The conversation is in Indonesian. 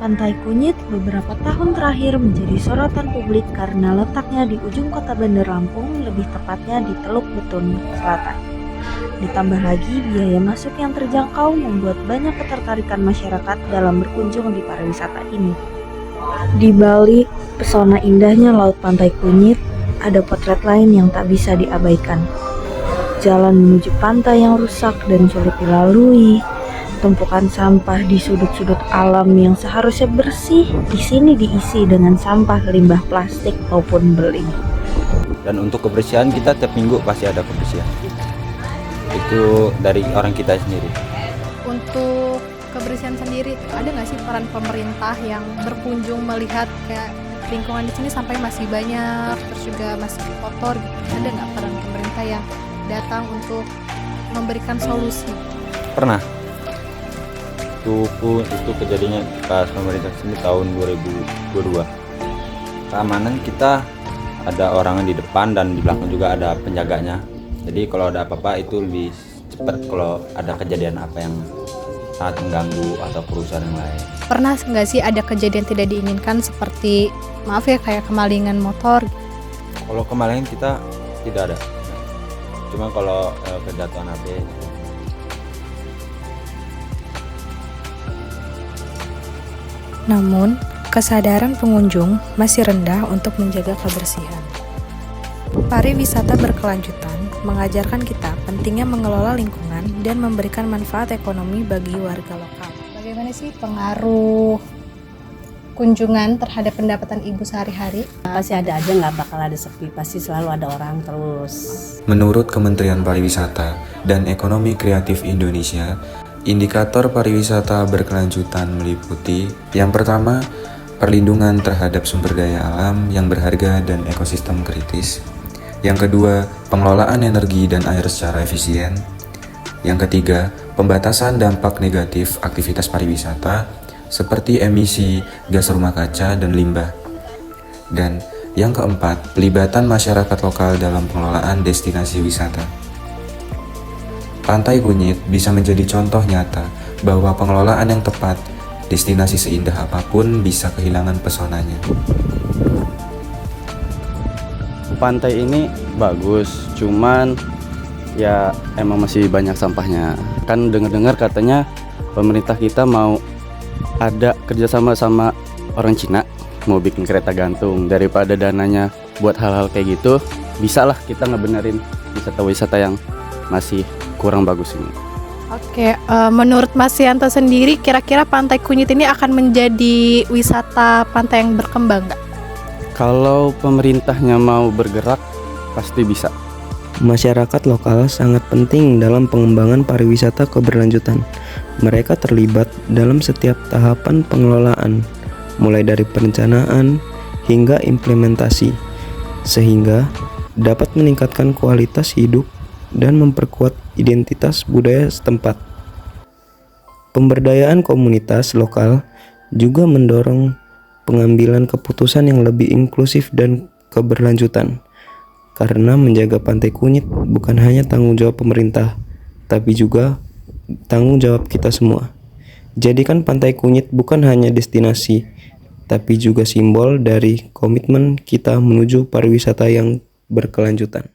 Pantai Kunyit beberapa tahun terakhir menjadi sorotan publik karena letaknya di ujung kota Bandar Lampung, lebih tepatnya di Teluk Betung Selatan. Ditambah lagi biaya masuk yang terjangkau membuat banyak ketertarikan masyarakat dalam berkunjung di pariwisata ini. Di balik pesona indahnya Laut Pantai Kunyit, ada potret lain yang tak bisa diabaikan. Jalan menuju pantai yang rusak dan sulit dilalui, tumpukan sampah di sudut-sudut alam yang seharusnya bersih di sini diisi dengan sampah limbah plastik maupun beling. Dan untuk kebersihan kita tiap minggu pasti ada kebersihan. Itu dari orang kita sendiri. Untuk kebersihan sendiri, ada nggak sih peran pemerintah yang berkunjung melihat kayak lingkungan di sini sampai masih banyak, terus juga masih kotor gitu? Ada nggak peran pemerintah yang datang untuk memberikan solusi? Pernah. Itu kejadiannya pas pemerintah sini tahun 2022. Keamanan kita ada orang di depan dan di belakang juga ada penjaganya. Jadi kalau ada apa-apa itu lebih cepat kalau ada kejadian apa yang sangat mengganggu atau perusahaan yang lain. Pernah nggak sih ada kejadian tidak diinginkan seperti maaf ya kayak kemalingan motor? Kalau kemalingan kita tidak ada. Cuma kalau kejatuhan HP. Namun, kesadaran pengunjung masih rendah untuk menjaga kebersihan. Pariwisata berkelanjutan mengajarkan kita pentingnya mengelola lingkungan dan memberikan manfaat ekonomi bagi warga lokal. Bagaimana sih pengaruh kunjungan terhadap pendapatan ibu sehari-hari? Pasti ada aja, nggak bakal ada sepi, pasti selalu ada orang terus. Menurut Kementerian Pariwisata dan Ekonomi Kreatif Indonesia, indikator pariwisata berkelanjutan meliputi yang pertama, perlindungan terhadap sumber daya alam yang berharga dan ekosistem kritis. Yang kedua, pengelolaan energi dan air secara efisien. Yang ketiga, pembatasan dampak negatif aktivitas pariwisata seperti emisi gas rumah kaca dan limbah. Dan yang keempat, pelibatan masyarakat lokal dalam pengelolaan destinasi wisata. Pantai Kunyit bisa menjadi contoh nyata bahwa pengelolaan yang tepat, destinasi seindah apapun bisa kehilangan pesonanya. Pantai ini bagus, cuman ya emang masih banyak sampahnya. Kan dengar-dengar katanya pemerintah kita mau ada kerjasama sama orang Cina, mau bikin kereta gantung. Daripada dananya buat hal-hal kayak gitu, bisalah kita ngebenerin wisata-wisata yang masih kurang bagus ini. Oke, menurut Mas Yanto sendiri, kira-kira Pantai Kunyit ini akan menjadi wisata pantai yang berkembang nggak? Kalau pemerintahnya mau bergerak, pasti bisa. Masyarakat lokal sangat penting dalam pengembangan pariwisata keberlanjutan. Mereka terlibat dalam setiap tahapan pengelolaan, mulai dari perencanaan hingga implementasi, sehingga dapat meningkatkan kualitas hidup dan memperkuat identitas budaya setempat. Pemberdayaan komunitas lokal juga mendorong pengambilan keputusan yang lebih inklusif dan keberlanjutan. Karena menjaga Pantai Kunyit bukan hanya tanggung jawab pemerintah, tapi juga tanggung jawab kita semua. Jadikan Pantai Kunyit bukan hanya destinasi, tapi juga simbol dari komitmen kita menuju pariwisata yang berkelanjutan.